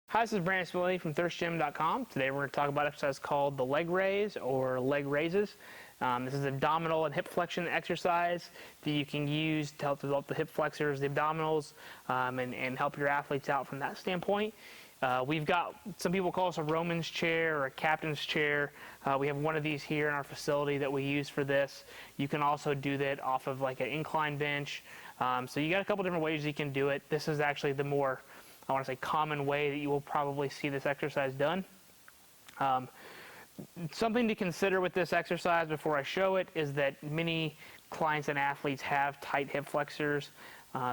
Hi, this is Brandon Smiley from thirstgym.com. Today we're going to talk about an exercise called the leg raise or leg raises. This is an abdominal and hip flexion exercise that you can use to help develop the hip flexors, the abdominals, and help your athletes out from that standpoint. We've got, some people call us a Roman's chair or a captain's chair. We have one of these here in our facility that we use for this. You can also do that off of like an incline bench. So you got a couple different ways you can do it. This is actually the more, I want to say, common way that you will probably see this exercise done. Something to consider with this exercise before I show it is that many clients and athletes have tight hip flexors.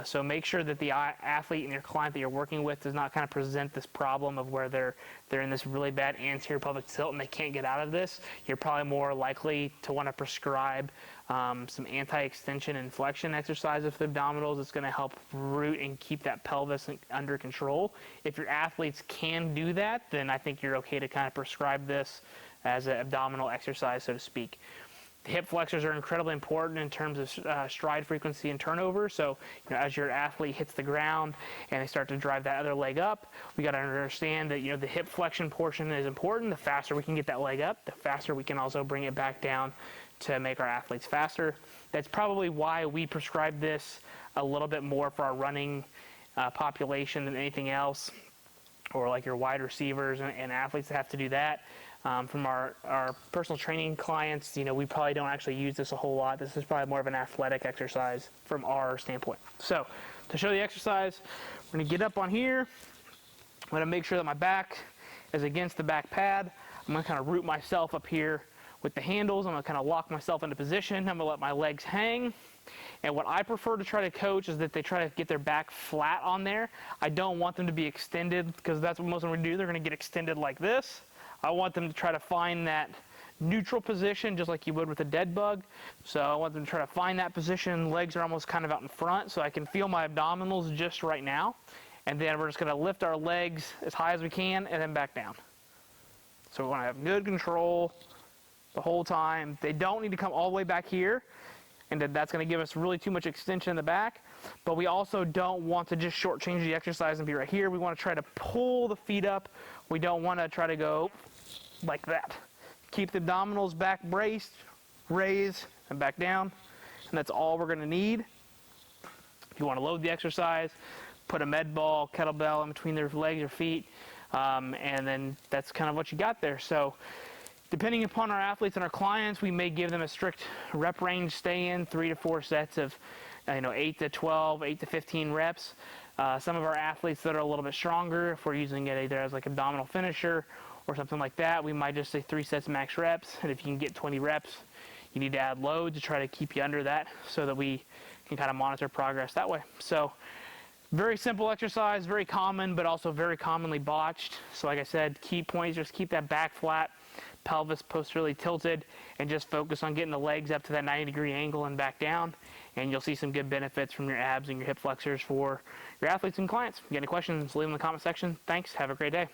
So make sure that the athlete and your client that you're working with does not kind of present this problem of where they're in this really bad anterior pelvic tilt and they can't get out of this. You're probably more likely to want to prescribe some anti-extension and flexion exercises for the abdominals. It's going to help root and keep that pelvis under control. If your athletes can do that, then I think you're okay to kind of prescribe this as an abdominal exercise, so to speak. The hip flexors are incredibly important in terms of stride frequency and turnover. So, as your athlete hits the ground and they start to drive that other leg up, we got to understand that the hip flexion portion is important. The faster we can get that leg up, the faster we can also bring it back down to make our athletes faster. That's probably why we prescribe this a little bit more for our running population than anything else, or like your wide receivers and athletes that have to do that. From our personal training clients, we probably don't actually use this a whole lot. This is probably more of an athletic exercise from our standpoint. So to show the exercise, we're going to get up on here. I'm going to make sure that my back is against the back pad. I'm going to kind of root myself up here with the handles. I'm going to kind of lock myself into position. I'm going to let my legs hang. And what I prefer to try to coach is that they try to get their back flat on there. I don't want them to be extended, because that's what most of them do. They're going to get extended like this. I want them to try to find that neutral position just like you would with a dead bug. So I want them to try to find that position. Legs are almost kind of out in front, so I can feel my abdominals just right now. And then we're just going to lift our legs as high as we can and then back down. So we want to have good control the whole time. They don't need to come all the way back here, and that's going to give us really too much extension in the back. But we also don't want to just shortchange the exercise and be right here. We want to try to pull the feet up. We don't want to try to go like that. Keep the abdominals back braced, raise, and back down. And that's all we're going to need. If you want to load the exercise, put a med ball, kettlebell in between their legs or feet, and then that's kind of what you got there. So depending upon our athletes and our clients, we may give them a strict rep range stay in, 3 to 4 sets of 8 to 12, 8 to 15 reps. Some of our athletes that are a little bit stronger, if we're using it either as like abdominal finisher or something like that, we might just say 3 sets max reps. And if you can get 20 reps, you need to add load to try to keep you under that so that we can kind of monitor progress that way. So very simple exercise, very common, but also very commonly botched. So like I said, key points, just keep that back flat, pelvis posteriorly tilted, and just focus on getting the legs up to that 90-degree angle and back down. And you'll see some good benefits from your abs and your hip flexors for your athletes and clients. If you get any questions, leave them in the comment section. Thanks. Have a great day.